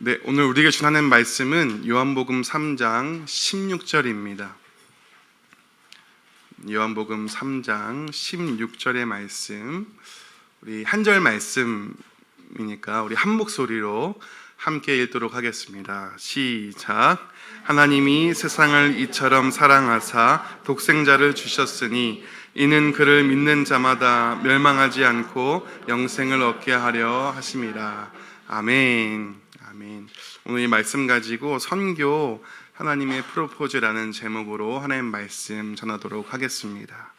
네, 오늘 우리에게 주하는 말씀은 요한복음 3장 16절입니다. 요한복음 3장 16절의 말씀, 우리 한 절 말씀이니까 우리 한 목소리로 함께 읽도록 하겠습니다. 시작. 하나님이 세상을 이처럼 사랑하사 독생자를 주셨으니 이는 그를 믿는 자마다 멸망하지 않고 영생을 얻게 하려 하심이라. 아멘. 아멘. 오늘 이 말씀 가지고 선교 하나님의 프로포즈라는 제목으로 하나님 말씀 전하도록 하겠습니다.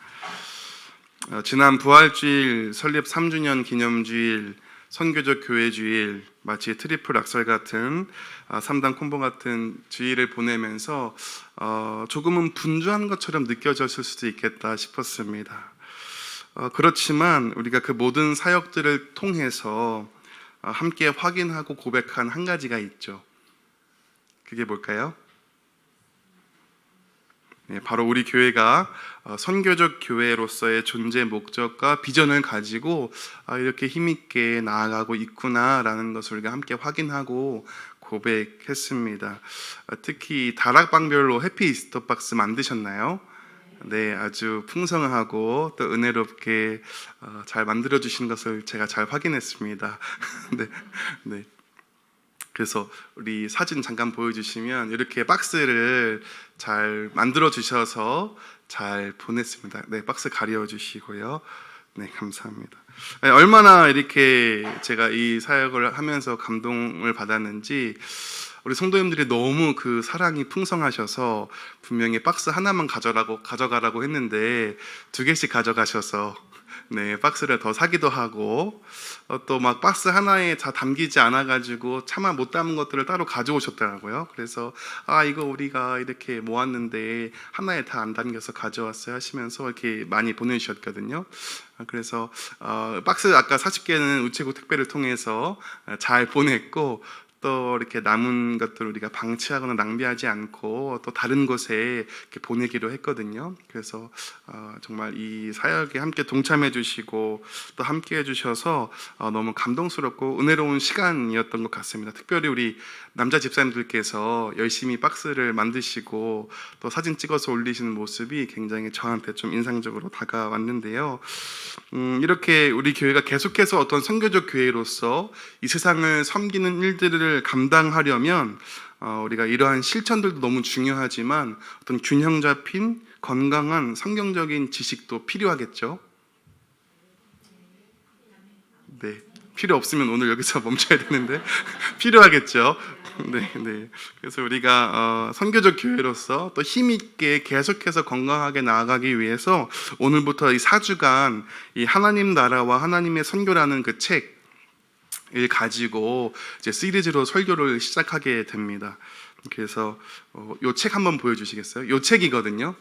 지난 부활주일, 설립 3주년 기념주일, 선교적 교회주일, 마치 트리플 악설 같은 3단 콤보 같은 주일을 보내면서 조금은 분주한 것처럼 느껴졌을 수도 있겠다 싶었습니다. 그렇지만 우리가 그 모든 사역들을 통해서 함께 확인하고 고백한 한 가지가 있죠. 그게 뭘까요? 네, 바로 우리 교회가 선교적 교회로서의 존재 목적과 비전을 가지고 이렇게 힘있게 나아가고 있구나라는 것을 우리가 함께 확인하고 고백했습니다. 특히 다락방별로 해피 이스터 박스 만드셨나요? 네, 아주 풍성하고 또 은혜롭게 잘 만들어 주신 것을 제가 잘 확인했습니다. 네. 그래서 우리 사진 잠깐 보여주시면 이렇게 박스를 잘 만들어 주셔서 잘 보냈습니다. 네, 박스 가려 주시고요. 네, 감사합니다. 네, 얼마나 이렇게 제가 이 사역을 하면서 감동을 받았는지 우리 성도님들이 너무 그 사랑이 풍성하셔서 분명히 박스 하나만 가져가라고 했는데 2개씩 가져가셔서 네, 박스를 더 사기도 하고 또 막 박스 하나에 다 담기지 않아가지고 차마 못 담은 것들을 따로 가져오셨더라고요. 그래서 이거 우리가 이렇게 모았는데 하나에 다 안 담겨서 가져왔어요 하시면서 이렇게 많이 보내주셨거든요. 그래서 박스 아까 40개는 우체국 택배를 통해서 잘 보냈고 또 이렇게 남은 것들을 우리가 방치하거나 낭비하지 않고 또 다른 곳에 이렇게 보내기로 했거든요. 그래서 정말 이 사역에 함께 동참해 주시고 또 함께 해주셔서 너무 감동스럽고 은혜로운 시간이었던 것 같습니다. 특별히 우리 남자 집사님들께서 열심히 박스를 만드시고 또 사진 찍어서 올리시는 모습이 굉장히 저한테 좀 인상적으로 다가왔는데요. 이렇게 우리 교회가 계속해서 어떤 선교적 교회로서 이 세상을 섬기는 일들을 감당하려면 우리가 이러한 실천들도 너무 중요하지만 어떤 균형 잡힌 건강한 성경적인 지식도 필요하겠죠. 네, 필요 없으면 오늘 여기서 멈춰야 되는데 필요하겠죠. 네. 그래서 우리가 선교적 교회로서 또 힘있게 계속해서 건강하게 나아가기 위해서 오늘부터 이 4주간 이 하나님 나라와 하나님의 선교라는 그 책을 가지고 이제 시리즈로 설교를 시작하게 됩니다. 그래서 요 책 한번 보여주시겠어요? 요 책이거든요.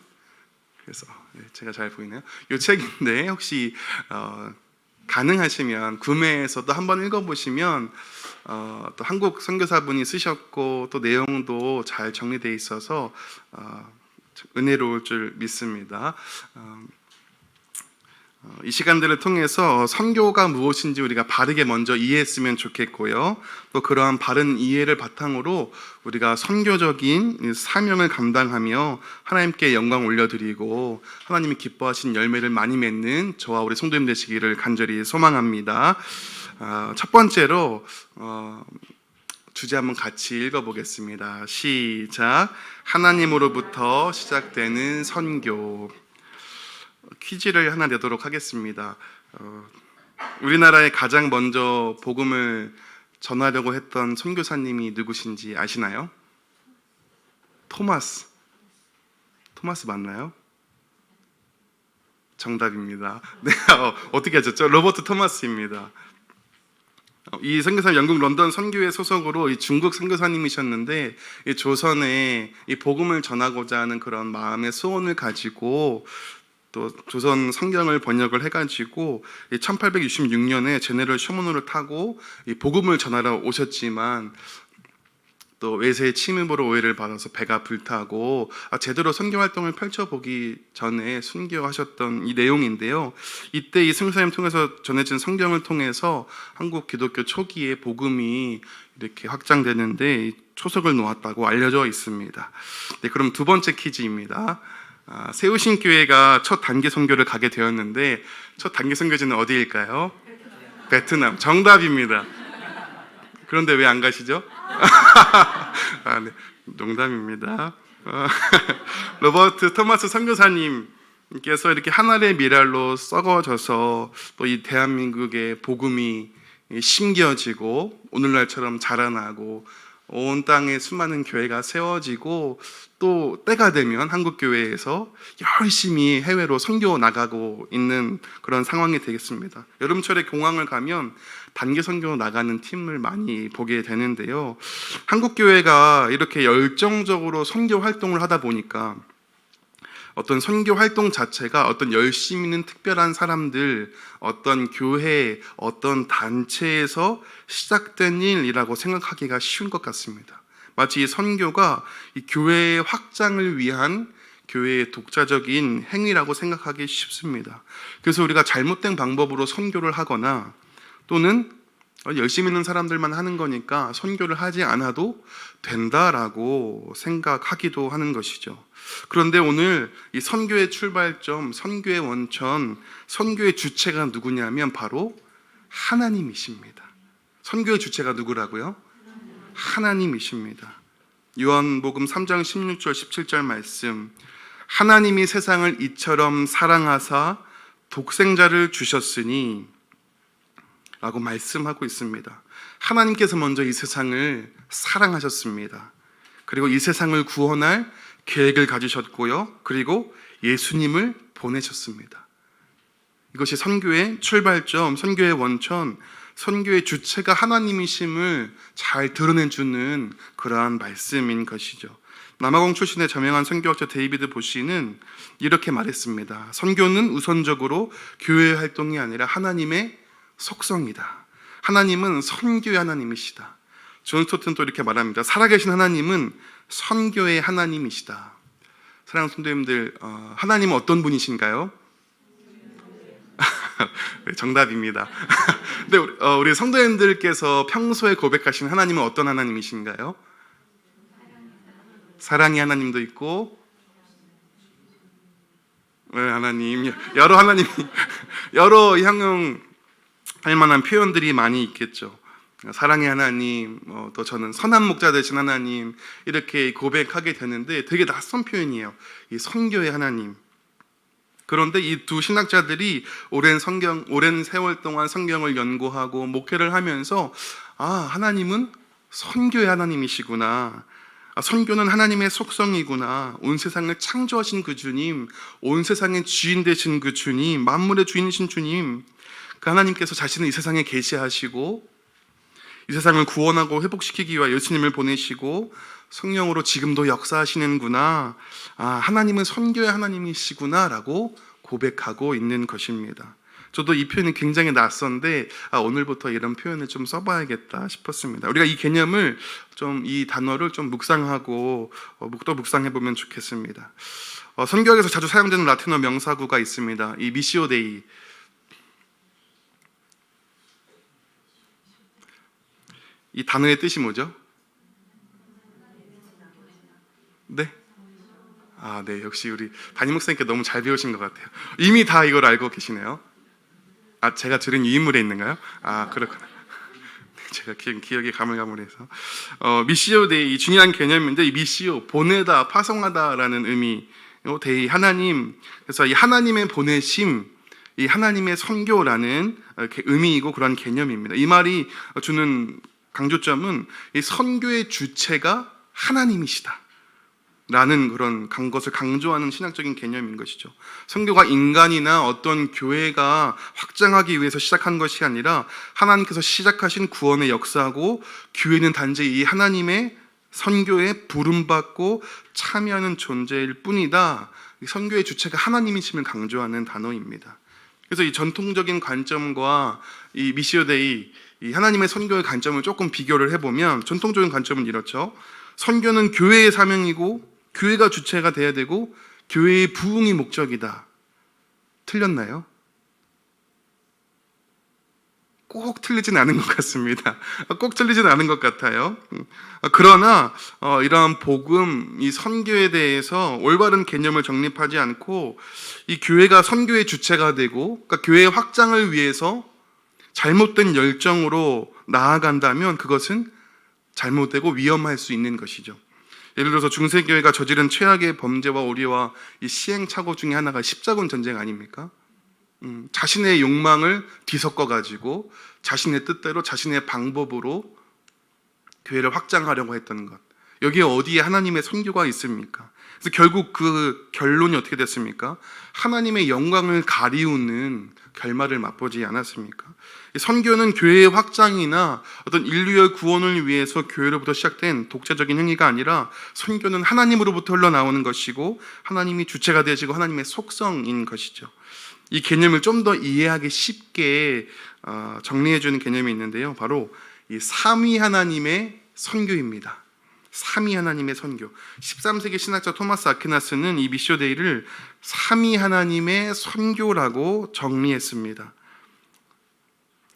그래서 제가 잘 보이네요. 요 책인데 혹시 가능하시면 구매해서도 한번 읽어보시면 또 한국 선교사분이 쓰셨고 또 내용도 잘 정리되어 있어서 은혜로울 줄 믿습니다. 이 시간들을 통해서 선교가 무엇인지 우리가 바르게 먼저 이해했으면 좋겠고요. 또 그러한 바른 이해를 바탕으로 우리가 선교적인 사명을 감당하며 하나님께 영광 올려드리고 하나님이 기뻐하신 열매를 많이 맺는 저와 우리 성도님 되시기를 간절히 소망합니다. 첫 번째로 주제 한번 같이 읽어보겠습니다. 시작. 하나님으로부터 시작되는 선교. 퀴즈를 하나 내도록 하겠습니다. 우리나라에 가장 먼저 복음을 전하려고 했던 선교사님이 누구신지 아시나요? 토마스 맞나요? 정답입니다. 네, 어떻게 하셨죠? 로버트 토마스입니다. 이 선교사님 영국 런던 선교회 소속으로 이 중국 선교사님이셨는데 이 조선에 이 복음을 전하고자 하는 그런 마음의 소원을 가지고 또 조선 성경을 번역을 해가지고 1866년에 제네럴 셔먼호를 타고 이 복음을 전하러 오셨지만 또 외세의 침입으로 오해를 받아서 배가 불타고 제대로 선교 활동을 펼쳐보기 전에 순교하셨던 이 내용인데요. 이때 이 승사님 통해서 전해진 성경을 통해서 한국 기독교 초기에 복음이 이렇게 확장되는데 초석을 놓았다고 알려져 있습니다. 네, 그럼 두 번째 퀴즈입니다. 세우신 교회가 첫 단기 선교를 가게 되었는데 첫 단기 선교지는 어디일까요? 베트남. 정답입니다. 그런데 왜 안 가시죠? 네, 농담입니다. 로버트 토마스 선교사님께서 이렇게 하늘의 미랄로 썩어져서 또 이 대한민국의 복음이 심겨지고 오늘날처럼 자라나고 온 땅에 수많은 교회가 세워지고 또 때가 되면 한국 교회에서 열심히 해외로 선교 나가고 있는 그런 상황이 되겠습니다. 여름철에 공항을 가면 단기 선교 나가는 팀을 많이 보게 되는데요. 한국 교회가 이렇게 열정적으로 선교 활동을 하다 보니까 어떤 선교 활동 자체가 어떤 열심히 있는 특별한 사람들, 어떤 교회, 어떤 단체에서 시작된 일이라고 생각하기가 쉬운 것 같습니다. 마치 이 선교가 이 교회의 확장을 위한 교회의 독자적인 행위라고 생각하기 쉽습니다. 그래서 우리가 잘못된 방법으로 선교를 하거나 또는 열심히 있는 사람들만 하는 거니까 선교를 하지 않아도 된다라고 생각하기도 하는 것이죠. 그런데 오늘 이 선교의 출발점, 선교의 원천, 선교의 주체가 누구냐면 바로 하나님이십니다. 선교의 주체가 누구라고요? 하나님이십니다. 요한복음 3장 16절 17절 말씀, 하나님이 세상을 이처럼 사랑하사 독생자를 주셨으니 라고 말씀하고 있습니다. 하나님께서 먼저 이 세상을 사랑하셨습니다. 그리고 이 세상을 구원할 계획을 가지셨고요. 그리고 예수님을 보내셨습니다. 이것이 선교의 출발점, 선교의 원천, 선교의 주체가 하나님이심을 잘 드러내주는 그러한 말씀인 것이죠. 남아공 출신의 저명한 선교학자 데이비드 보시는 이렇게 말했습니다. 선교는 우선적으로 교회 활동이 아니라 하나님의 속성이다. 하나님은 선교의 하나님이시다. 존 스토튼 또 이렇게 말합니다. 살아계신 하나님은 선교의 하나님이시다. 사랑하는 성도님들, 하나님은 어떤 분이신가요? 정답입니다. 근데 우리 성도님들께서 평소에 고백하신 하나님은 어떤 하나님이신가요? 사랑의 하나님도 있고, 하나님, 여러 형용할 만한 표현들이 많이 있겠죠. 사랑의 하나님, 또 저는 선한 목자 되신 하나님, 이렇게 고백하게 되는데 되게 낯선 표현이에요. 이 선교의 하나님. 그런데 이 두 신학자들이 오랜 세월 동안 성경을 연구하고 목회를 하면서 하나님은 선교의 하나님이시구나. 선교는 하나님의 속성이구나. 온 세상을 창조하신 그 주님, 온 세상의 주인 되신 그 주님, 만물의 주인이신 주님, 그 하나님께서 자신을 이 세상에 계시하시고 이 세상을 구원하고 회복시키기 위해 예수님을 보내시고 성령으로 지금도 역사하시는구나. 하나님은 선교의 하나님이시구나 라고 고백하고 있는 것입니다. 저도 이 표현이 굉장히 낯선데 오늘부터 이런 표현을 좀 써봐야겠다 싶었습니다. 우리가 이 개념을 이 단어를 좀 묵상하고 또 묵상해보면 좋겠습니다. 선교학에서 자주 사용되는 라틴어 명사구가 있습니다. 이 미시오 데이. 이 단어의 뜻이 뭐죠? 네? 네, 역시 우리 담임 목사님께 너무 잘 배우신 것 같아요. 이미 다 이걸 알고 계시네요. 제가 들은 유인물에 있는가요? 그렇구나. 제가 기억이 가물가물해서. 미시오 데이, 중요한 개념인데 이 미시오, 보내다, 파송하다라는 의미. 데이, 하나님. 그래서 이 하나님의 보내심, 이 하나님의 선교라는 이렇게 의미이고 그런 개념입니다. 이 말이 주는 강조점은 이 선교의 주체가 하나님이시다 라는 그런 것을 강조하는 신학적인 개념인 것이죠. 선교가 인간이나 어떤 교회가 확장하기 위해서 시작한 것이 아니라 하나님께서 시작하신 구원의 역사고, 교회는 단지 이 하나님의 선교에 부름받고 참여하는 존재일 뿐이다. 선교의 주체가 하나님이심을 강조하는 단어입니다. 그래서 이 전통적인 관점과 이 미시오 데이, 이 하나님의 선교의 관점을 조금 비교를 해보면 전통적인 관점은 이렇죠. 선교는 교회의 사명이고 교회가 주체가 돼야 되고 교회의 부흥이 목적이다. 틀렸나요? 꼭 틀리진 않은 것 같습니다. 꼭 틀리진 않은 것 같아요. 그러나 이러한 복음, 이 선교에 대해서 올바른 개념을 정립하지 않고 이 교회가 선교의 주체가 되고, 그러니까 교회의 확장을 위해서 잘못된 열정으로 나아간다면 그것은 잘못되고 위험할 수 있는 것이죠. 예를 들어서 중세교회가 저지른 최악의 범죄와 오류와 이 시행착오 중에 하나가 십자군 전쟁 아닙니까? 자신의 욕망을 뒤섞어 가지고 자신의 뜻대로 자신의 방법으로 교회를 확장하려고 했던 것, 여기에 어디에 하나님의 선교가 있습니까? 그래서 결국 그 결론이 어떻게 됐습니까? 하나님의 영광을 가리우는 결말을 맛보지 않았습니까? 선교는 교회의 확장이나 어떤 인류의 구원을 위해서 교회로부터 시작된 독자적인 행위가 아니라 선교는 하나님으로부터 흘러나오는 것이고 하나님이 주체가 되시고 하나님의 속성인 것이죠. 이 개념을 좀 더 이해하기 쉽게 정리해주는 개념이 있는데요. 바로 이 삼위 하나님의 선교입니다. 삼위 하나님의 선교. 13세기 신학자 토마스 아퀴나스는 이 미시오 데이를 삼위 하나님의 선교라고 정리했습니다.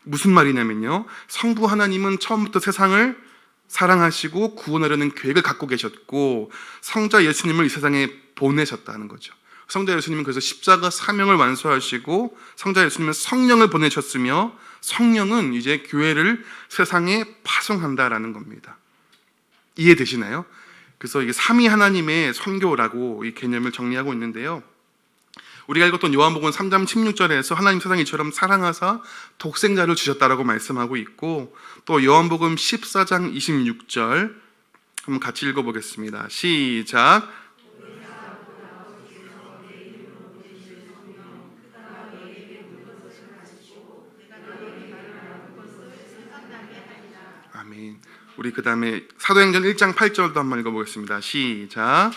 무슨 말이냐면요, 성부 하나님은 처음부터 세상을 사랑하시고 구원하려는 계획을 갖고 계셨고 성자 예수님을 이 세상에 보내셨다는 거죠. 성자 예수님은 그래서 십자가 사명을 완수하시고 성자 예수님은 성령을 보내셨으며 성령은 이제 교회를 세상에 파송한다라는 겁니다. 이해되시나요? 그래서 이게 삼위 하나님의 선교라고 이 개념을 정리하고 있는데요. 우리가 읽었던 요한복음 3장 16절에서 하나님 세상을 이처럼 사랑하사 독생자를 주셨다라고 말씀하고 있고, 또 요한복음 14장 26절 한번 같이 읽어보겠습니다. 시작. 아멘. 우리 그 다음에 사도행전 1장 8절도 한번 읽어보겠습니다. 시작.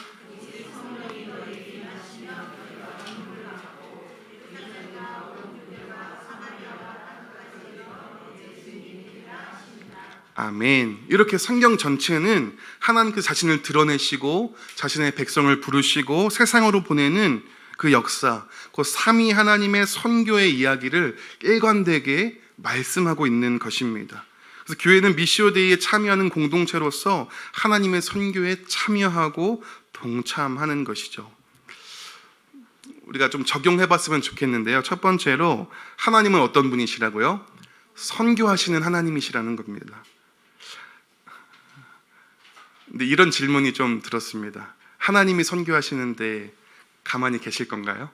아멘. 이렇게 성경 전체는 하나님께 자신을 드러내시고 자신의 백성을 부르시고 세상으로 보내는 그 역사, 그 삼위 하나님의 선교의 이야기를 일관되게 말씀하고 있는 것입니다. 그래서 교회는 미시오데이에 참여하는 공동체로서 하나님의 선교에 참여하고 동참하는 것이죠. 우리가 좀 적용해봤으면 좋겠는데요. 첫 번째로 하나님은 어떤 분이시라고요? 선교하시는 하나님이시라는 겁니다. 근데 이런 질문이 좀 들었습니다. 하나님이 선교하시는데 가만히 계실 건가요?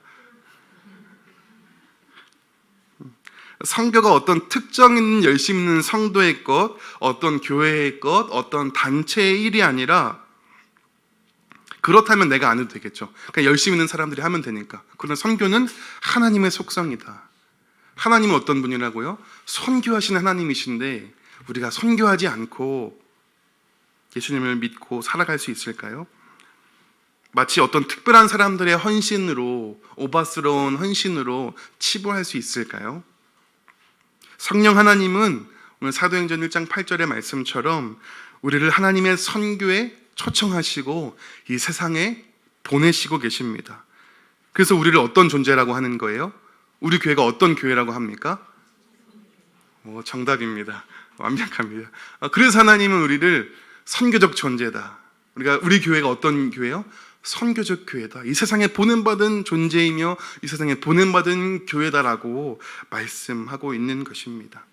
선교가 어떤 특정 열심 있는 성도의 것, 어떤 교회의 것, 어떤 단체의 일이 아니라, 그렇다면 내가 안 해도 되겠죠. 그냥 열심히 있는 사람들이 하면 되니까. 그러나 선교는 하나님의 속성이다. 하나님은 어떤 분이라고요? 선교하시는 하나님이신데 우리가 선교하지 않고 예수님을 믿고 살아갈 수 있을까요? 마치 어떤 특별한 사람들의 헌신으로, 오바스러운 헌신으로 치부할 수 있을까요? 성령 하나님은 오늘 사도행전 1장 8절의 말씀처럼 우리를 하나님의 선교에 초청하시고 이 세상에 보내시고 계십니다. 그래서 우리를 어떤 존재라고 하는 거예요? 우리 교회가 어떤 교회라고 합니까? 정답입니다. 완벽합니다. 그래서 하나님은 우리를 선교적 존재다. 우리 교회가 어떤 교회요? 선교적 교회다. 이 세상에 보냄받은 존재이며 이 세상에 보냄받은 교회다라고 말씀하고 있는 것입니다.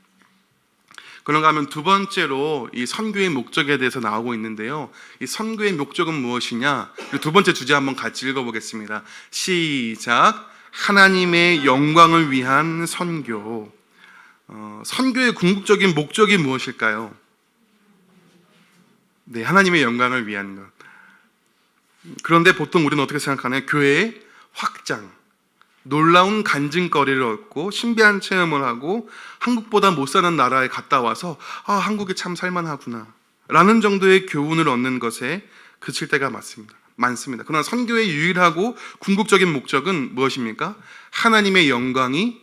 그런가 하면 두 번째로 이 선교의 목적에 대해서 나오고 있는데요. 이 선교의 목적은 무엇이냐? 두 번째 주제 한번 같이 읽어보겠습니다. 시작. 하나님의 영광을 위한 선교. 선교의 궁극적인 목적이 무엇일까요? 네, 하나님의 영광을 위한 것. 그런데 보통 우리는 어떻게 생각하나요? 교회의 확장, 놀라운 간증거리를 얻고 신비한 체험을 하고 한국보다 못 사는 나라에 갔다 와서 한국이 참 살만하구나 라는 정도의 교훈을 얻는 것에 그칠 때가 많습니다. 그러나 선교의 유일하고 궁극적인 목적은 무엇입니까? 하나님의 영광이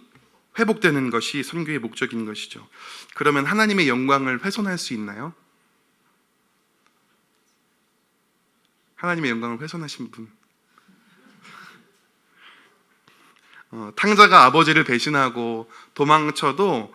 회복되는 것이 선교의 목적인 것이죠. 그러면 하나님의 영광을 훼손할 수 있나요? 하나님의 영광을 훼손하신 분. 탕자가 아버지를 배신하고 도망쳐도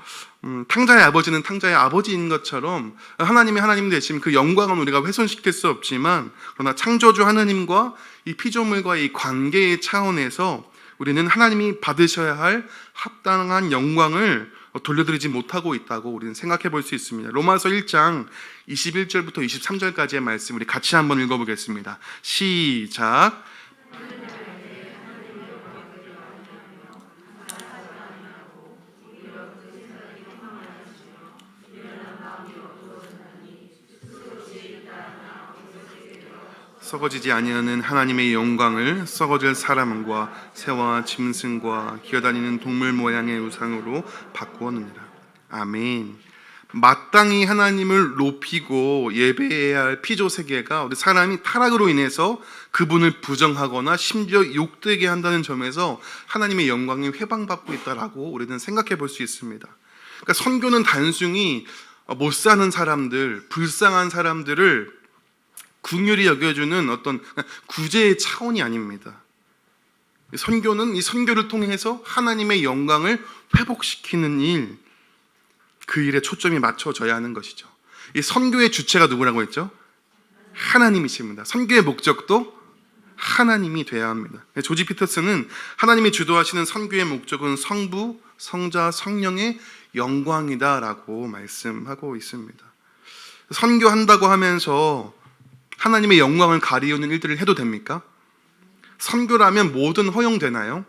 탕자의 아버지는 탕자의 아버지인 것처럼 하나님이 하나님 되시면 그 영광은 우리가 훼손시킬 수 없지만, 그러나 창조주 하나님과 이 피조물과의 관계의 차원에서 우리는 하나님이 받으셔야 할 합당한 영광을 돌려드리지 못하고 있다고 우리는 생각해 볼 수 있습니다. 로마서 1장 21절부터 23절까지의 말씀 우리 같이 한번 읽어보겠습니다. 시작. 썩어지지 아니하는 하나님의 영광을 썩어질 사람과 새와 짐승과 기어다니는 동물 모양의 우상으로 바꾸었느니라. 아멘. 마땅히 하나님을 높이고 예배해야 할 피조 세계가 우리 사람이 타락으로 인해서 그분을 부정하거나 심지어 욕되게 한다는 점에서 하나님의 영광이 회방받고 있다라고 우리는 생각해 볼 수 있습니다. 그러니까 선교는 단순히 못 사는 사람들, 불쌍한 사람들을 긍휼히 여겨주는 어떤 구제의 차원이 아닙니다. 선교는 이 선교를 통해서 하나님의 영광을 회복시키는 일, 그 일에 초점이 맞춰져야 하는 것이죠. 이 선교의 주체가 누구라고 했죠? 하나님이십니다. 선교의 목적도 하나님이 돼야 합니다. 조지 피터슨은 하나님이 주도하시는 선교의 목적은 성부, 성자, 성령의 영광이다라고 말씀하고 있습니다. 선교한다고 하면서 하나님의 영광을 가리우는 일들을 해도 됩니까? 선교라면 뭐든 허용되나요?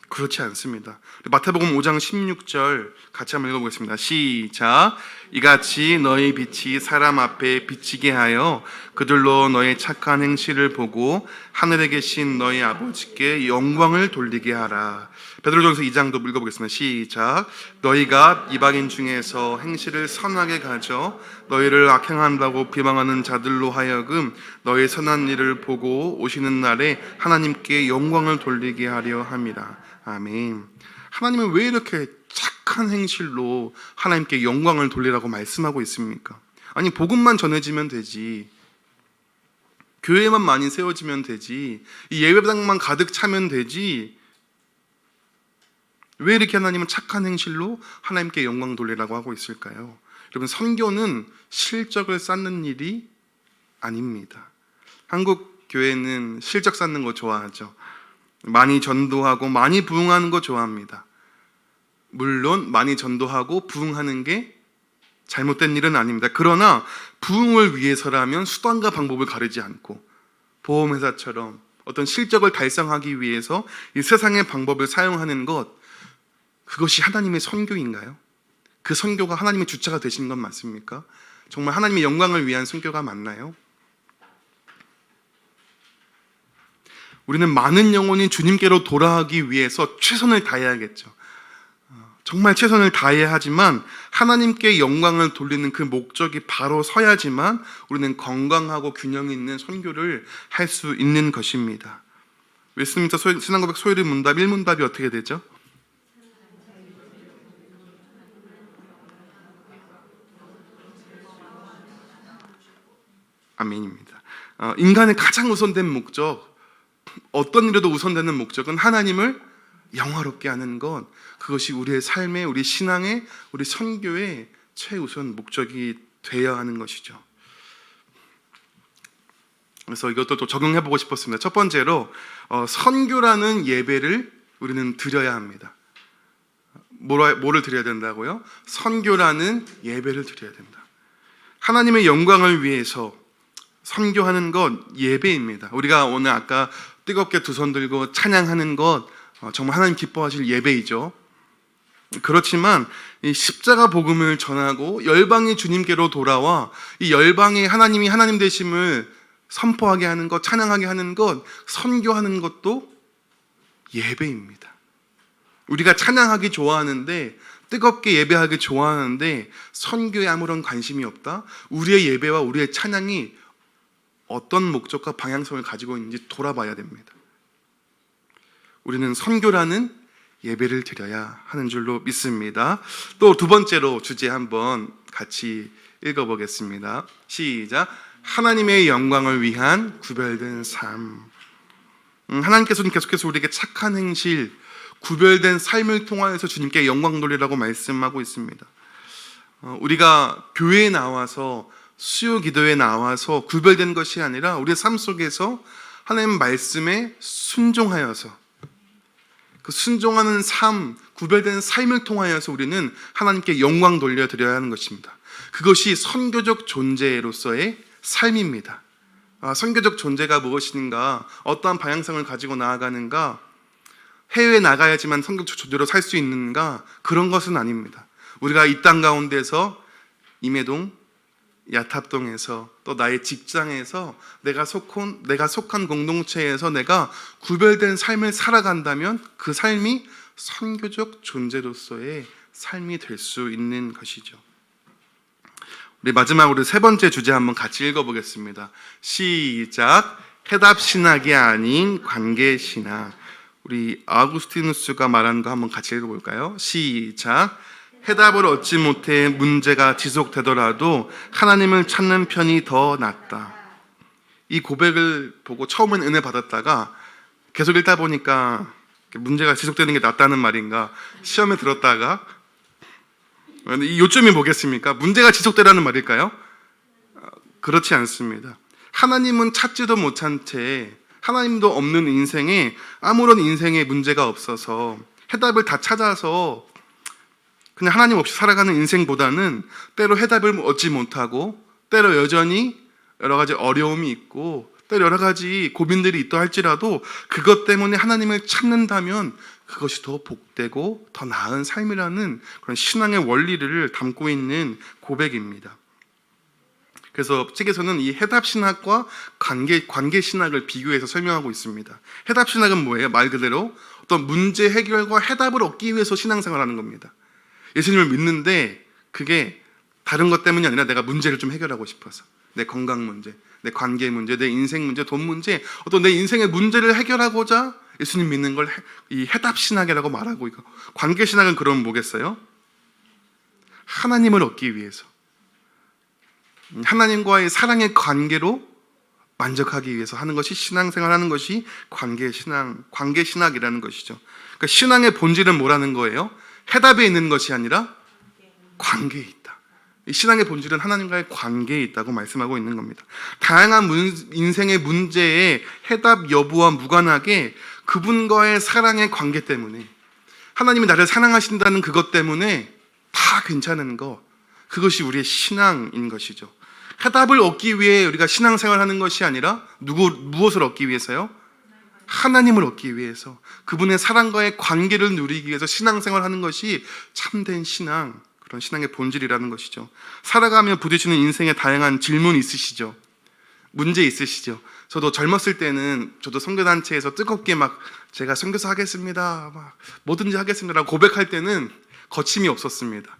그렇지 않습니다. 마태복음 5장 16절 같이 한번 읽어보겠습니다. 시작. 이같이 너희 빛이 사람 앞에 비치게 하여 그들로 너희 착한 행실을 보고 하늘에 계신 너희 아버지께 영광을 돌리게 하라. 베드로전서 2장도 읽어보겠습니다. 시작. 너희가 이방인 중에서 행실을 선하게 가져 너희를 악행한다고 비방하는 자들로 하여금 너희 선한 일을 보고 오시는 날에 하나님께 영광을 돌리게 하려 함이라. 아멘. 하나님은 왜 이렇게 착한 행실로 하나님께 영광을 돌리라고 말씀하고 있습니까? 아니, 복음만 전해지면 되지, 교회만 많이 세워지면 되지, 이 예배당만 가득 차면 되지, 왜 이렇게 하나님은 착한 행실로 하나님께 영광 돌리라고 하고 있을까요? 여러분, 선교는 실적을 쌓는 일이 아닙니다. 한국 교회는 실적 쌓는 거 좋아하죠. 많이 전도하고 많이 부흥하는 거 좋아합니다. 물론 많이 전도하고 부흥하는 게 잘못된 일은 아닙니다. 그러나 부흥을 위해서라면 수단과 방법을 가리지 않고 보험회사처럼 어떤 실적을 달성하기 위해서 이 세상의 방법을 사용하는 것, 그것이 하나님의 선교인가요? 그 선교가 하나님의 주체가 되시는 건 맞습니까? 정말 하나님의 영광을 위한 선교가 맞나요? 우리는 많은 영혼이 주님께로 돌아가기 위해서 최선을 다해야겠죠. 정말 최선을 다해야 하지만 하나님께 영광을 돌리는 그 목적이 바로 서야지만 우리는 건강하고 균형 있는 선교를 할 수 있는 것입니다. 웨스트민스터 신앙고백 소요리 문답 1문답이 어떻게 되죠? 아멘입니다. 인간의 가장 우선된 목적, 어떤 일에도 우선되는 목적은 하나님을 영화롭게 하는 것, 그것이 우리의 삶의, 우리 신앙의, 우리 선교의 최우선 목적이 되어야 하는 것이죠. 그래서 이것도 또 적용해보고 싶었습니다. 첫 번째로 선교라는 예배를 우리는 드려야 합니다. 뭐를 드려야 된다고요? 선교라는 예배를 드려야 된다. 하나님의 영광을 위해서 선교하는 것 예배입니다. 우리가 오늘 아까 뜨겁게 두 손 들고 찬양하는 것 정말 하나님 기뻐하실 예배이죠. 그렇지만 이 십자가 복음을 전하고 열방이 주님께로 돌아와 이 열방에 하나님이 하나님 되심을 선포하게 하는 것, 찬양하게 하는 것, 선교하는 것도 예배입니다. 우리가 찬양하기 좋아하는데, 뜨겁게 예배하기 좋아하는데 선교에 아무런 관심이 없다? 우리의 예배와 우리의 찬양이 어떤 목적과 방향성을 가지고 있는지 돌아봐야 됩니다. 우리는 선교라는 예배를 드려야 하는 줄로 믿습니다. 또 두 번째로 주제 한번 같이 읽어보겠습니다. 시작. 하나님의 영광을 위한 구별된 삶. 하나님께서는 계속해서 우리에게 착한 행실, 구별된 삶을 통하여서 주님께 영광 돌리라고 말씀하고 있습니다. 우리가 교회에 나와서, 수요 기도에 나와서 구별된 것이 아니라 우리의 삶 속에서 하나님 말씀에 순종하여서, 그 순종하는 삶, 구별된 삶을 통하여서 우리는 하나님께 영광 돌려드려야 하는 것입니다. 그것이 선교적 존재로서의 삶입니다. 선교적 존재가 무엇인가, 어떠한 방향성을 가지고 나아가는가, 해외에 나가야지만 선교적 존재로 살 수 있는가, 그런 것은 아닙니다. 우리가 이 땅 가운데서 임해동, 야탑동에서, 또 나의 직장에서, 내가 속한 공동체에서 내가 구별된 삶을 살아간다면 그 삶이 선교적 존재로서의 삶이 될 수 있는 것이죠. 우리 마지막으로 세 번째 주제 한번 같이 읽어보겠습니다. 시작. 해답신학이 아닌 관계신학. 우리 아우구스티누스가 말한 거 한번 같이 읽어볼까요? 시작. 해답을 얻지 못해 문제가 지속되더라도 하나님을 찾는 편이 더 낫다. 이 고백을 보고 처음엔 은혜 받았다가 계속 읽다 보니까 문제가 지속되는 게 낫다는 말인가, 시험에 들었다가 이 요점이 뭐겠습니까? 문제가 지속되라는 말일까요? 그렇지 않습니다. 하나님은 찾지도 못한 채, 하나님도 없는 인생에 아무런 인생에 문제가 없어서 해답을 다 찾아서 그냥 하나님 없이 살아가는 인생보다는 때로 해답을 얻지 못하고, 때로 여전히 여러 가지 어려움이 있고, 때로 여러 가지 고민들이 있다 할지라도 그것 때문에 하나님을 찾는다면 그것이 더 복되고 더 나은 삶이라는 그런 신앙의 원리를 담고 있는 고백입니다. 그래서 책에서는 이 해답신학과 관계신학을 비교해서 설명하고 있습니다. 해답신학은 뭐예요? 말 그대로 어떤 문제 해결과 해답을 얻기 위해서 신앙생활하는 겁니다. 예수님을 믿는데 그게 다른 것 때문이 아니라 내가 문제를 좀 해결하고 싶어서, 내 건강 문제, 내 관계 문제, 내 인생 문제, 돈 문제, 어떤 내 인생의 문제를 해결하고자 예수님 믿는 걸 이 해답신학이라고 말하고 있고, 관계신학은 그럼 뭐겠어요? 하나님을 얻기 위해서, 하나님과의 사랑의 관계로 만족하기 위해서 하는 것이, 신앙생활하는 것이 관계신학이라는 것이죠. 그러니까 신앙의 본질은 뭐라는 거예요? 해답에 있는 것이 아니라 관계에 있다. 신앙의 본질은 하나님과의 관계에 있다고 말씀하고 있는 겁니다. 다양한 인생의 문제의 해답 여부와 무관하게 그분과의 사랑의 관계 때문에, 하나님이 나를 사랑하신다는 그것 때문에 다 괜찮은 거, 그것이 우리의 신앙인 것이죠. 해답을 얻기 위해 우리가 신앙생활하는 것이 아니라 무엇을 얻기 위해서요? 하나님을 얻기 위해서, 그분의 사랑과의 관계를 누리기 위해서 신앙생활하는 것이 참된 신앙, 그런 신앙의 본질이라는 것이죠. 살아가며 부딪히는 인생의 다양한 질문이 있으시죠? 문제 있으시죠? 저도 젊었을 때는 저도 선교단체에서 뜨겁게 막 제가 선교사 하겠습니다, 막 뭐든지 하겠습니다라고 고백할 때는 거침이 없었습니다.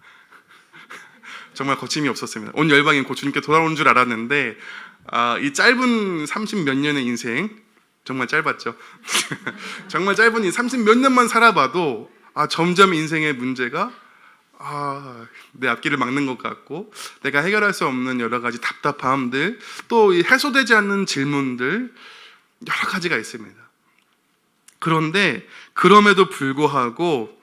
정말 거침이 없었습니다. 온 열방이 곧 주님께 돌아오는 줄 알았는데, 이 짧은 30 몇 년의 인생, 정말 짧았죠. 정말 짧은 이 30 몇 년만 살아봐도 점점 인생의 문제가 내 앞길을 막는 것 같고, 내가 해결할 수 없는 여러 가지 답답함들, 또 해소되지 않는 질문들, 여러 가지가 있습니다. 그런데 그럼에도 불구하고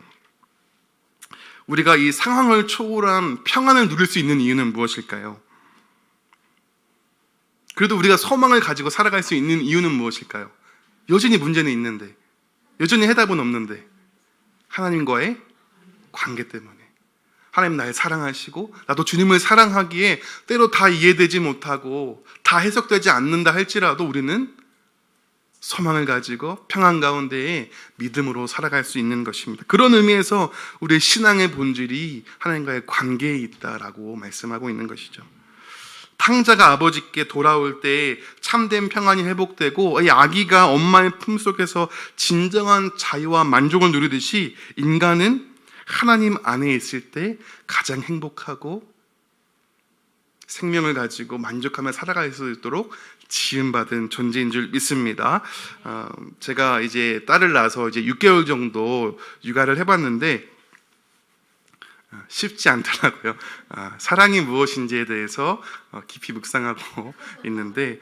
우리가 이 상황을 초월한 평안을 누릴 수 있는 이유는 무엇일까요? 그래도 우리가 소망을 가지고 살아갈 수 있는 이유는 무엇일까요? 여전히 문제는 있는데, 여전히 해답은 없는데, 하나님과의 관계 때문에. 하나님 나를 사랑하시고 나도 주님을 사랑하기에 때로 다 이해되지 못하고 다 해석되지 않는다 할지라도 우리는 소망을 가지고 평안 가운데에 믿음으로 살아갈 수 있는 것입니다. 그런 의미에서 우리의 신앙의 본질이 하나님과의 관계에 있다라고 말씀하고 있는 것이죠. 탕자가 아버지께 돌아올 때 참된 평안이 회복되고, 이 아기가 엄마의 품속에서 진정한 자유와 만족을 누리듯이 인간은 하나님 안에 있을 때 가장 행복하고 생명을 가지고 만족하며 살아갈 수 있도록 지음받은 존재인 줄 믿습니다. 제가 이제 딸을 낳아서 이제 6개월 정도 육아를 해봤는데 쉽지 않더라고요. 사랑이 무엇인지에 대해서 깊이 묵상하고 있는데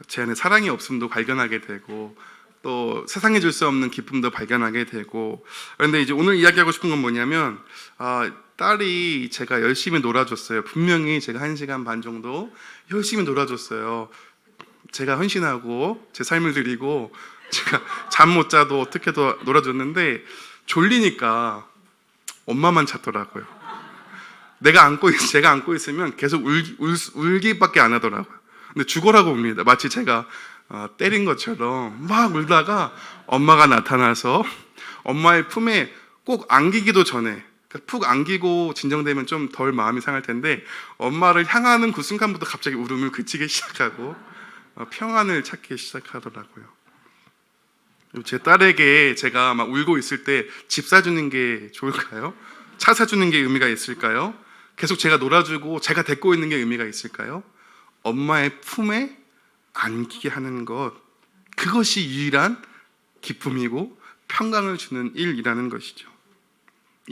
제 안에 사랑이 없음도 발견하게 되고 또 세상에 줄 수 없는 기쁨도 발견하게 되고, 그런데 이제 오늘 이야기하고 싶은 건 뭐냐면 딸이 제가 열심히 놀아줬어요. 분명히 제가 1시간 반 정도 열심히 놀아줬어요. 제가 헌신하고 제 삶을 드리고 제가 잠 못 자도 어떻게도 놀아줬는데 졸리니까 엄마만 찾더라고요. 제가 안고 있으면 계속 울기밖에 안 하더라고요. 근데 죽어라고 웁니다. 마치 제가 때린 것처럼 막 울다가 엄마가 나타나서 엄마의 품에 꼭 안기기도 전에, 푹 안기고 진정되면 좀 덜 마음이 상할 텐데 엄마를 향하는 그 순간부터 갑자기 울음을 그치기 시작하고 평안을 찾기 시작하더라고요. 제 딸에게 제가 막 울고 있을 때 집 사주는 게 좋을까요? 차 사주는 게 의미가 있을까요? 계속 제가 놀아주고 제가 데리고 있는 게 의미가 있을까요? 엄마의 품에 안기게 하는 것, 그것이 유일한 기쁨이고 평강을 주는 일이라는 것이죠.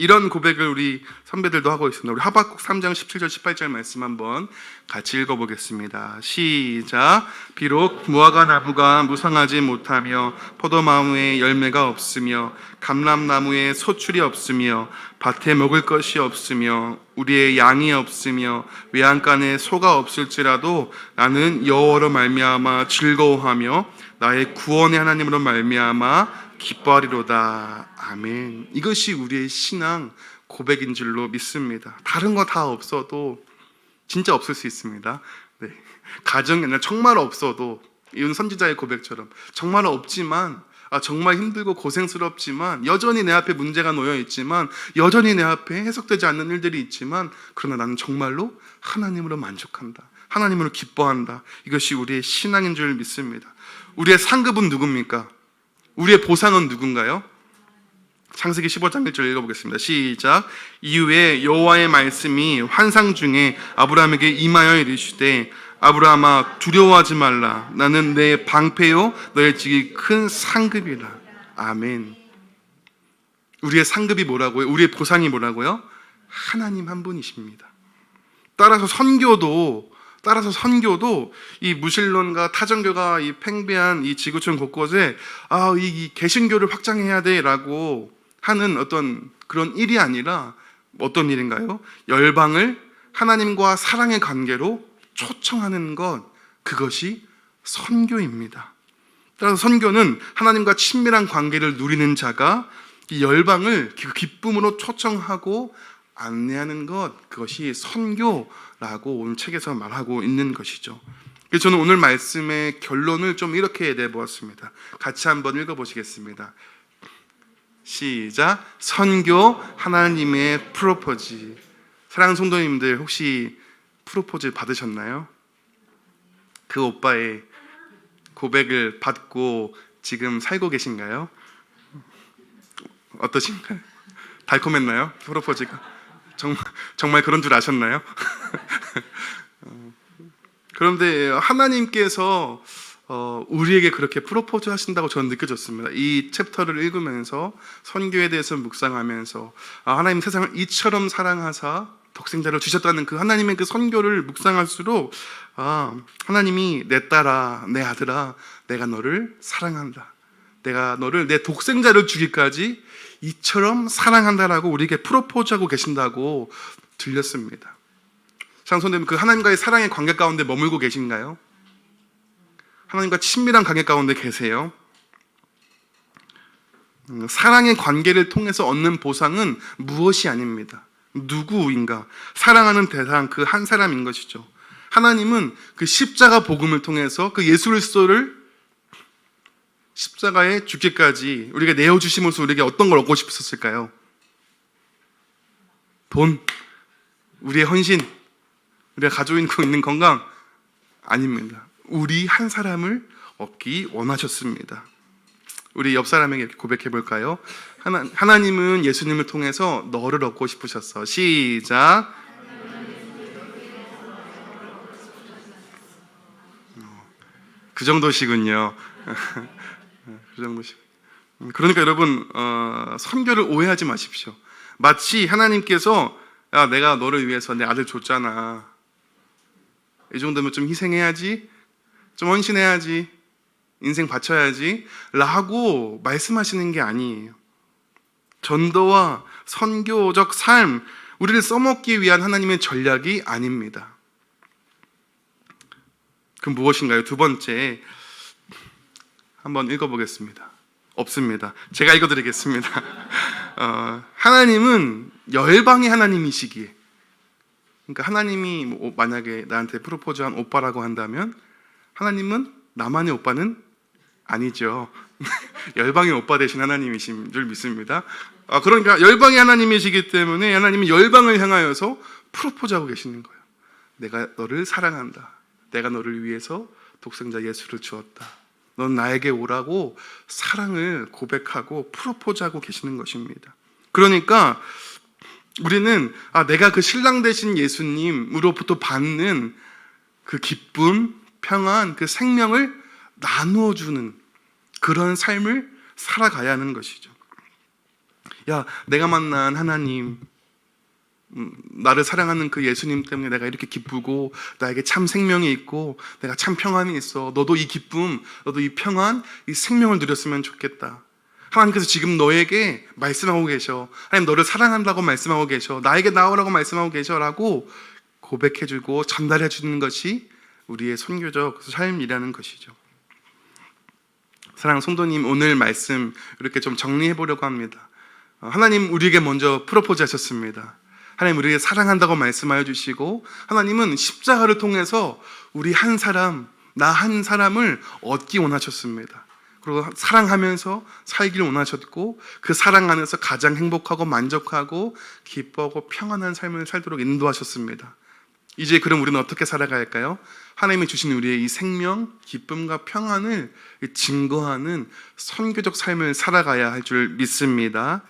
이런 고백을 우리 선배들도 하고 있습니다. 우리 하박국 3장 17절 18절 말씀 한번 같이 읽어보겠습니다. 시작. 비록 무화과 나무가 무성하지 못하며 포도나무에 열매가 없으며 감람나무에 소출이 없으며 밭에 먹을 것이 없으며 우리의 양이 없으며 외양간에 소가 없을지라도 나는 여호와로 말미암아 즐거워하며 나의 구원의 하나님으로 말미암아 기뻐하리로다. 아멘. 이것이 우리의 신앙 고백인 줄로 믿습니다. 다른 거 다 없어도, 진짜 없을 수 있습니다. 네. 가정이 아니라 정말 없어도, 이건 선지자의 고백처럼 정말 없지만, 정말 힘들고 고생스럽지만, 여전히 내 앞에 문제가 놓여 있지만, 여전히 내 앞에 해석되지 않는 일들이 있지만, 그러나 나는 정말로 하나님으로 만족한다, 하나님으로 기뻐한다. 이것이 우리의 신앙인 줄 믿습니다. 우리의 상급은 누굽니까? 우리의 보상은 누군가요? 창세기 15장 1절 읽어보겠습니다. 시작. 이후에 여호와의 말씀이 환상 중에 아브라함에게 임하여 이르시되 아브라함아 두려워하지 말라. 나는 내 방패요 너의 지극히 큰 상급이라. 아멘. 우리의 상급이 뭐라고요? 우리의 보상이 뭐라고요? 하나님 한 분이십니다. 따라서 선교도 이 무신론과 타전교가 이 팽배한 이 지구촌 곳곳에 이 개신교를 확장해야 돼라고 하는 어떤 그런 일이 아니라 어떤 일인가요? 열방을 하나님과 사랑의 관계로 초청하는 것, 그것이 선교입니다. 따라서 선교는 하나님과 친밀한 관계를 누리는 자가 이 열방을 기쁨으로 초청하고 안내하는 것, 그것이 선교라고 오늘 책에서 말하고 있는 것이죠. 그래서 저는 오늘 말씀의 결론을 좀 이렇게 내보았습니다. 같이 한번 읽어보시겠습니다. 시작. 선교, 하나님의 프로포즈. 사랑하는 성도님들, 혹시 프로포즈 받으셨나요? 그 오빠의 고백을 받고 지금 살고 계신가요? 어떠신가요? 달콤했나요? 프로포즈가? 정말 그런 줄 아셨나요? 그런데 하나님께서 우리에게 그렇게 프로포즈 하신다고 저는 느껴졌습니다. 이 챕터를 읽으면서, 선교에 대해서 묵상하면서, 하나님 세상을 이처럼 사랑하사 독생자를 주셨다는 그 하나님의 그 선교를 묵상할수록 하나님이 내 딸아, 내 아들아, 내가 너를 사랑한다, 내가 너를 내 독생자를 주기까지 이처럼 사랑한다라고 우리에게 프로포즈하고 계신다고 들렸습니다. 장손님, 그 하나님과의 사랑의 관계 가운데 머물고 계신가요? 하나님과 친밀한 관계 가운데 계세요? 사랑의 관계를 통해서 얻는 보상은 무엇이 아닙니다. 누구인가? 사랑하는 대상 그 한 사람인 것이죠. 하나님은 그 십자가 복음을 통해서 그 예수 그리스도를 십자가에 죽기까지 우리가 내어주심으로써 우리에게 어떤 걸 얻고 싶었을까요? 돈, 우리의 헌신, 우리가 가지고 있는 건강? 아닙니다. 우리 한 사람을 얻기 원하셨습니다. 우리 옆 사람에게 이렇게 고백해 볼까요? 하나님은 예수님을 통해서 너를 얻고 싶으셨어. 시작. 그 정도시군요. 그 정도시. 그러니까 여러분 선교를 오해하지 마십시오. 마치 하나님께서 야, 내가 너를 위해서 내 아들 줬잖아. 이 정도면 좀 희생해야지, 좀 헌신해야지, 인생 바쳐야지 라고 말씀하시는 게 아니에요. 전도와 선교적 삶, 우리를 써먹기 위한 하나님의 전략이 아닙니다. 그럼 무엇인가요? 두 번째, 한번 읽어보겠습니다. 없습니다. 제가 읽어드리겠습니다. 하나님은 열방의 하나님이시기에, 그러니까 하나님이 만약에 나한테 프로포즈한 오빠라고 한다면 하나님은 나만의 오빠는 아니죠. 열방의 오빠 되신 하나님이신 줄 믿습니다. 그러니까 열방의 하나님이시기 때문에 하나님은 열방을 향하여서 프로포즈하고 계시는 거예요. 내가 너를 사랑한다. 내가 너를 위해서 독생자 예수를 주었다. 넌 나에게 오라고 사랑을 고백하고 프로포즈하고 계시는 것입니다. 그러니까 우리는 내가 그 신랑 되신 예수님으로부터 받는 그 기쁨, 평안, 그 생명을 나누어 주는 그런 삶을 살아가야 하는 것이죠. 야, 내가 만난 하나님, 나를 사랑하는 그 예수님 때문에 내가 이렇게 기쁘고 나에게 참 생명이 있고 내가 참 평안이 있어. 너도 이 기쁨, 너도 이 평안, 이 생명을 누렸으면 좋겠다. 하나님께서 지금 너에게 말씀하고 계셔. 하나님 너를 사랑한다고 말씀하고 계셔. 나에게 나오라고 말씀하고 계셔 라고 고백해주고 전달해주는 것이 우리의 선교적 삶이라는 것이죠. 사랑하는 성도님, 오늘 말씀 이렇게 좀 정리해보려고 합니다. 하나님 우리에게 먼저 프로포즈 하셨습니다. 하나님 우리에게 사랑한다고 말씀하여 주시고 하나님은 십자가를 통해서 우리 한 사람, 나 한 사람을 얻기 원하셨습니다. 그리고 사랑하면서 살기를 원하셨고 그 사랑 안에서 가장 행복하고 만족하고 기뻐하고 평안한 삶을 살도록 인도하셨습니다. 이제 그럼 우리는 어떻게 살아가야 할까요? 하나님이 주신 우리의 이 생명, 기쁨과 평안을 증거하는 선교적 삶을 살아가야 할 줄 믿습니다.